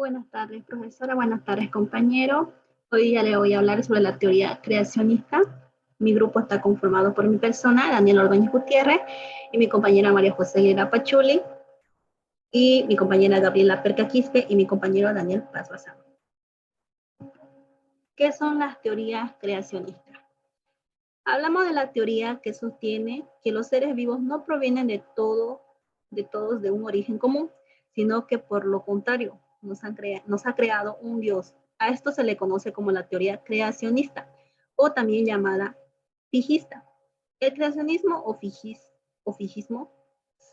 Buenas tardes, profesora. Buenas tardes, compañero. Hoy día le voy a hablar sobre la teoría creacionista. Mi grupo está conformado por mi persona, Daniel Ordóñez Gutiérrez, y mi compañera María José Aguilera Pachuli, y mi compañera Gabriela Perca Quispe, y mi compañero Daniel Paz Bazán. ¿Qué son las teorías creacionistas? Hablamos de la teoría que sostiene que los seres vivos no provienen de todos de un origen común, sino que por lo contrario, nos ha creado un Dios. A esto se le conoce como la teoría creacionista, o también llamada fijista. El creacionismo o fijismo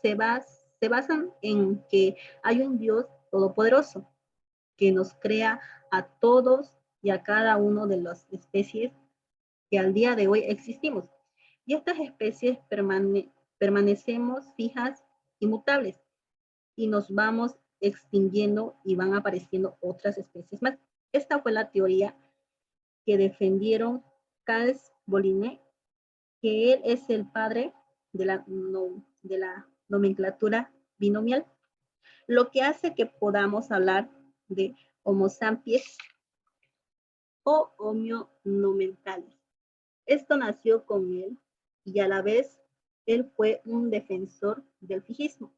se basan en que hay un Dios todopoderoso que nos crea a todos y a cada uno de las especies que al día de hoy existimos. Y estas especies permanecemos fijas, inmutables, y nos vamos extinguiendo y van apareciendo otras especies más. Esta fue la teoría que defendieron Charles Bolinet, que él es el padre de la nomenclatura binomial, lo que hace que podamos hablar de Homo sapiens o Homo nomentales. Esto nació con él y a la vez él fue un defensor del fijismo.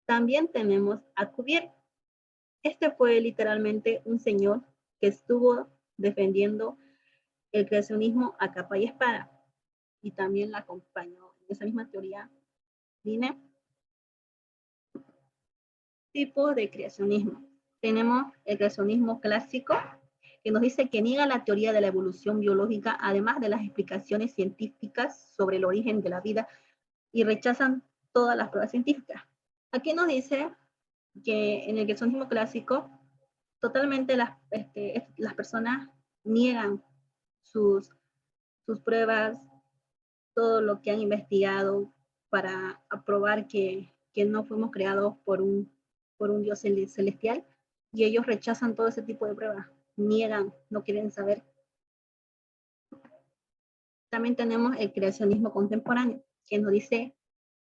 También tenemos a Cuvier. Este fue literalmente un señor que estuvo defendiendo el creacionismo a capa y espada, y también la acompañó en esa misma teoría Line. Tipo de creacionismo. Tenemos el creacionismo clásico, que nos dice que niega la teoría de la evolución biológica, además de las explicaciones científicas sobre el origen de la vida, y rechazan todas las pruebas científicas. Aquí nos dice que en el creacionismo clásico, totalmente las personas niegan sus pruebas, todo lo que han investigado para aprobar que no fuimos creados por un Dios celestial, y ellos rechazan todo ese tipo de pruebas, niegan, no quieren saber. También tenemos el creacionismo contemporáneo, que nos dice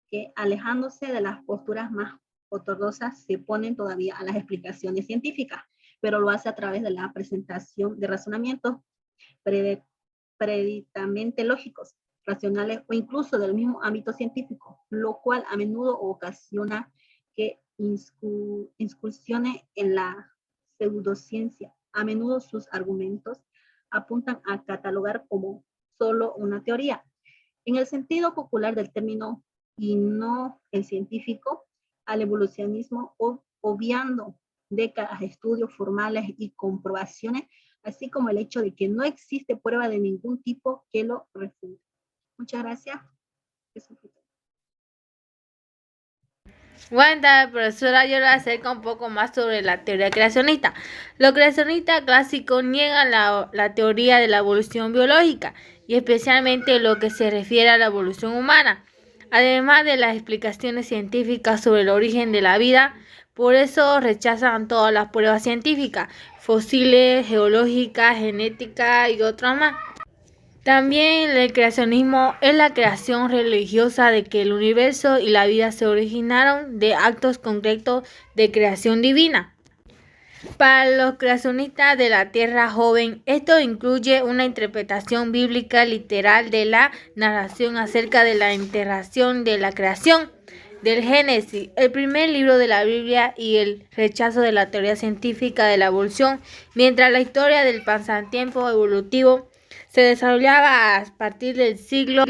que alejándose de las posturas más ortodoxas se oponen todavía a las explicaciones científicas, pero lo hace a través de la presentación de razonamientos predictamente lógicos, racionales o incluso del mismo ámbito científico, lo cual a menudo ocasiona que incursione en la pseudociencia. A menudo sus argumentos apuntan a catalogar como solo una teoría, en el sentido popular del término y no el científico, al evolucionismo, obviando décadas de estudios formales y comprobaciones, así como el hecho de que no existe prueba de ningún tipo que lo refute. Muchas gracias. Buenas tardes, profesora. Yo le voy a acercar un poco más sobre la teoría creacionista. Los creacionistas clásicos niegan la teoría de la evolución biológica, y especialmente lo que se refiere a la evolución humana, además de las explicaciones científicas sobre el origen de la vida. Por eso rechazan todas las pruebas científicas, fósiles, geológicas, genéticas y otras más. También el creacionismo es la creación religiosa de que el universo y la vida se originaron de actos concretos de creación divina. Para los creacionistas de la Tierra joven, esto incluye una interpretación bíblica literal de la narración acerca de la interacción de la creación, del Génesis, el primer libro de la Biblia, y el rechazo de la teoría científica de la evolución, mientras la historia del pasatiempo evolutivo se desarrollaba a partir del siglo.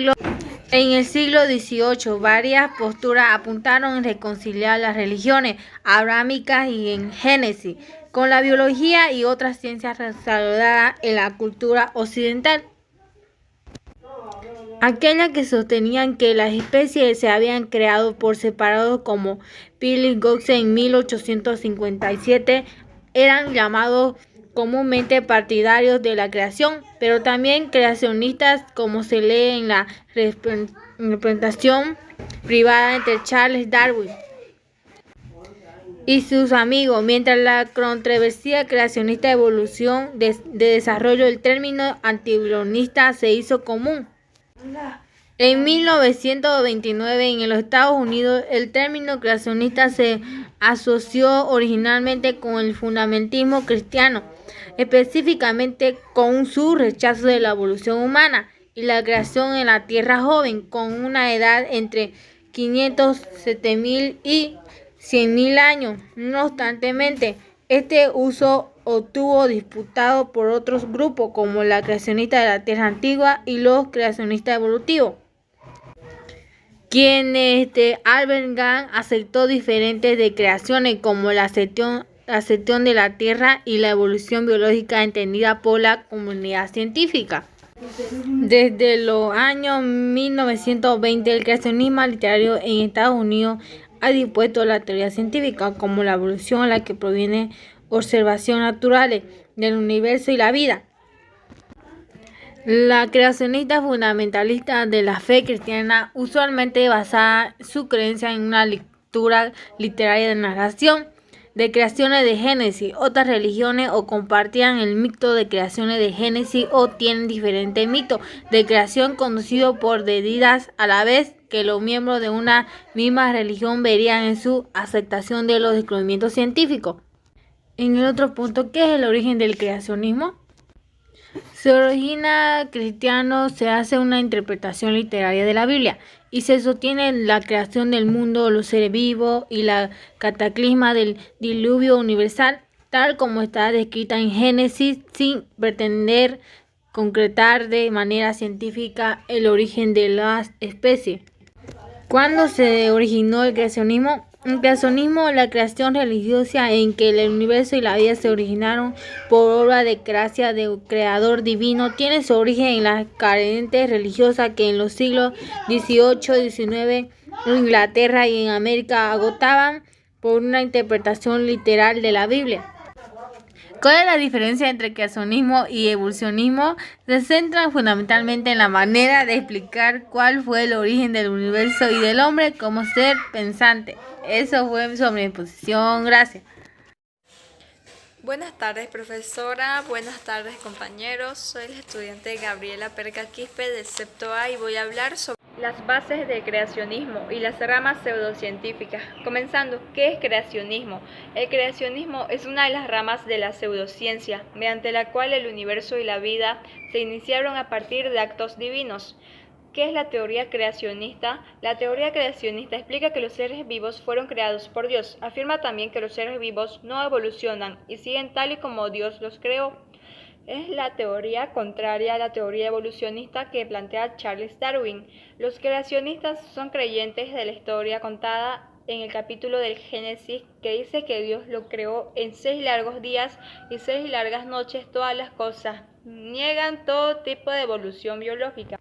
En el siglo XVIII, varias posturas apuntaron en reconciliar las religiones abrahámicas y en Génesis con la biología y otras ciencias desarrolladas en la cultura occidental. Aquellas que sostenían que las especies se habían creado por separado, como Philip Gosse en 1857, eran llamados comúnmente partidarios de la creación, pero también creacionistas, como se lee en la representación privada entre Charles Darwin y sus amigos. Mientras la controversia creacionista de evolución de desarrollo, el término antibiologista se hizo común. En 1929, en los Estados Unidos, el término creacionista se asoció originalmente con el fundamentalismo cristiano, específicamente con su rechazo de la evolución humana y la creación en la Tierra joven, con una edad entre 507.000 y 100.000 años. No obstante, este uso estuvo disputado por otros grupos como la creacionista de la Tierra antigua y los creacionistas evolutivos, quienes Albert Gang aceptó diferentes de creaciones como la acepción de la Tierra y la evolución biológica entendida por la comunidad científica. Desde los años 1920, el creacionismo literario en Estados Unidos ha dispuesto la teoría científica como la evolución a la que proviene observaciones naturales del universo y la vida. La creacionista fundamentalista de la fe cristiana usualmente basaba su creencia en una lectura literaria de narración de creaciones de Génesis. Otras religiones o compartían el mito de creaciones de Génesis o tienen diferentes mitos de creación conocidos por deidades, a la vez que los miembros de una misma religión verían en su aceptación de los descubrimientos científicos. En el otro punto, ¿qué es el origen del creacionismo? Se origina cristiano, se hace una interpretación literaria de la Biblia y se sostiene la creación del mundo, los seres vivos y la cataclisma del diluvio universal, tal como está descrita en Génesis, sin pretender concretar de manera científica el origen de las especies. ¿Cuándo se originó el creacionismo? El creacionismo, la creación religiosa en que el universo y la vida se originaron por obra de gracia del creador divino, tiene su origen en las corrientes religiosas que en los siglos XVIII y XIX en Inglaterra y en América agotaban por una interpretación literal de la Biblia. ¿Cuál es la diferencia entre creacionismo y evolucionismo? Se centran fundamentalmente en la manera de explicar cuál fue el origen del universo y del hombre como ser pensante. Eso fue sobre mi exposición. Gracias. Buenas tardes, profesora. Buenas tardes, compañeros. Soy la estudiante Gabriela Perca Quispe del sexto A y voy a hablar sobre las bases del creacionismo y las ramas pseudocientíficas. Comenzando, ¿qué es creacionismo? El creacionismo es una de las ramas de la pseudociencia, mediante la cual el universo y la vida se iniciaron a partir de actos divinos. ¿Qué es la teoría creacionista? La teoría creacionista explica que los seres vivos fueron creados por Dios. Afirma también que los seres vivos no evolucionan y siguen tal y como Dios los creó. Es la teoría contraria a la teoría evolucionista que plantea Charles Darwin. Los creacionistas son creyentes de la historia contada en el capítulo del Génesis que dice que Dios lo creó en 6 largos días y 6 largas noches todas las cosas. Niegan todo tipo de evolución biológica.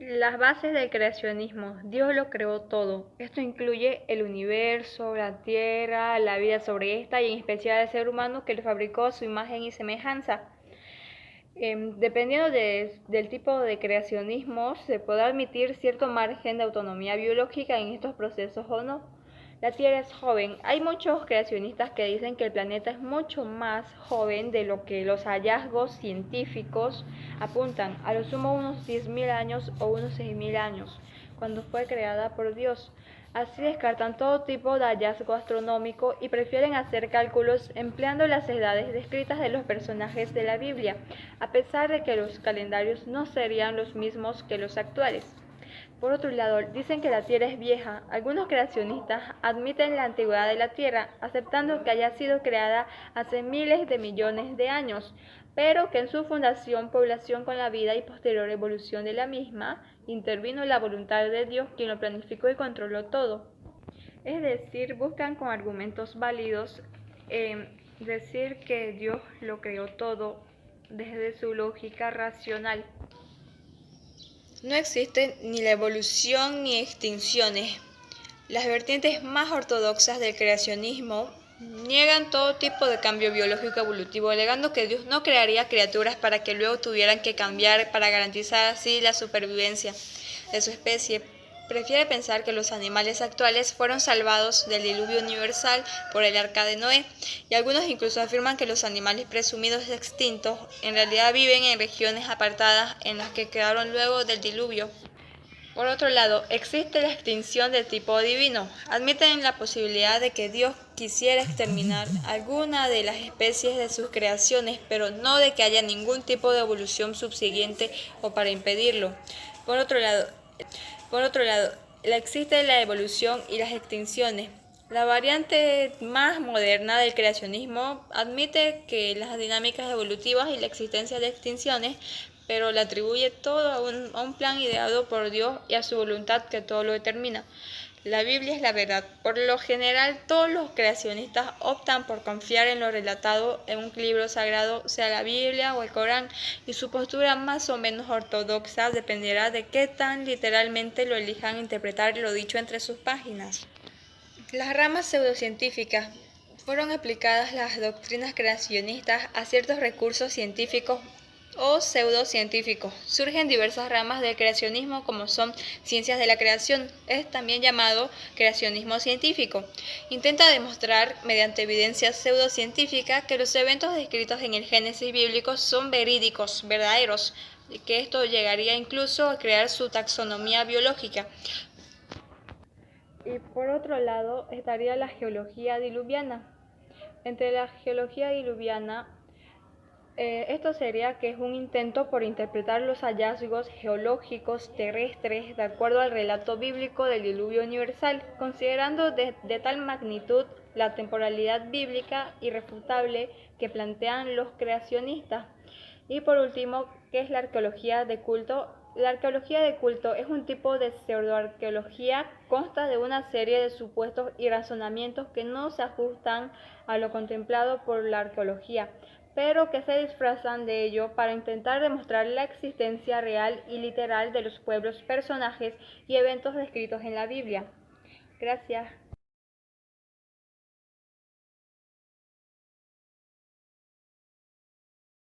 Las bases del creacionismo. Dios lo creó todo. Esto incluye el universo, la tierra, la vida sobre esta y en especial el ser humano que lo fabricó a su imagen y semejanza. Dependiendo del tipo de creacionismo, se podrá admitir cierto margen de autonomía biológica en estos procesos o no. La Tierra es joven. Hay muchos creacionistas que dicen que el planeta es mucho más joven de lo que los hallazgos científicos apuntan, a lo sumo unos 10.000 años o unos 6.000 años, cuando fue creada por Dios. Así descartan todo tipo de hallazgo astronómico y prefieren hacer cálculos empleando las edades descritas de los personajes de la Biblia, a pesar de que los calendarios no serían los mismos que los actuales. Por otro lado, dicen que la Tierra es vieja. Algunos creacionistas admiten la antigüedad de la Tierra, aceptando que haya sido creada hace miles de millones de años, pero que en su fundación, población con la vida y posterior evolución de la misma, intervino la voluntad de Dios, quien lo planificó y controló todo. Es decir, buscan con argumentos válidos decir que Dios lo creó todo desde su lógica racional. No existe ni la evolución ni extinciones. Las vertientes más ortodoxas del creacionismo niegan todo tipo de cambio biológico evolutivo, alegando que Dios no crearía criaturas para que luego tuvieran que cambiar para garantizar así la supervivencia de su especie. prefiere pensar que los animales actuales fueron salvados del diluvio universal por el arca de Noé, y algunos incluso afirman que los animales presumidos extintos en realidad viven en regiones apartadas en las que quedaron luego del diluvio. Por otro lado, existe la extinción de tipo divino. Admiten la posibilidad de que Dios quisiera exterminar alguna de las especies de sus creaciones, pero no de que haya ningún tipo de evolución subsiguiente o para impedirlo. Por otro lado, existe la evolución y las extinciones. La variante más moderna del creacionismo admite que las dinámicas evolutivas y la existencia de extinciones, pero le atribuye todo a un plan ideado por Dios y a su voluntad que todo lo determina. La Biblia es la verdad. Por lo general, todos los creacionistas optan por confiar en lo relatado en un libro sagrado, sea la Biblia o el Corán, y su postura más o menos ortodoxa dependerá de qué tan literalmente lo elijan interpretar lo dicho entre sus páginas. Las ramas pseudocientíficas. Fueron aplicadas las doctrinas creacionistas a ciertos recursos científicos o pseudocientíficos. Surgen diversas ramas del creacionismo como son ciencias de la creación, es también llamado creacionismo científico. Intenta demostrar mediante evidencia pseudocientífica que los eventos descritos en el Génesis bíblico son verídicos, verdaderos, y que esto llegaría incluso a crear su taxonomía biológica. Y por otro lado estaría la geología diluviana. Entre la geología diluviana, esto sería que es un intento por interpretar los hallazgos geológicos terrestres de acuerdo al relato bíblico del diluvio universal, considerando de tal magnitud la temporalidad bíblica irrefutable que plantean los creacionistas. Y por último, ¿qué es la arqueología de culto? La arqueología de culto es un tipo de pseudoarqueología, consta de una serie de supuestos y razonamientos que no se ajustan a lo contemplado por la arqueología, pero que se disfrazan de ello para intentar demostrar la existencia real y literal de los pueblos, personajes y eventos descritos en la Biblia. Gracias.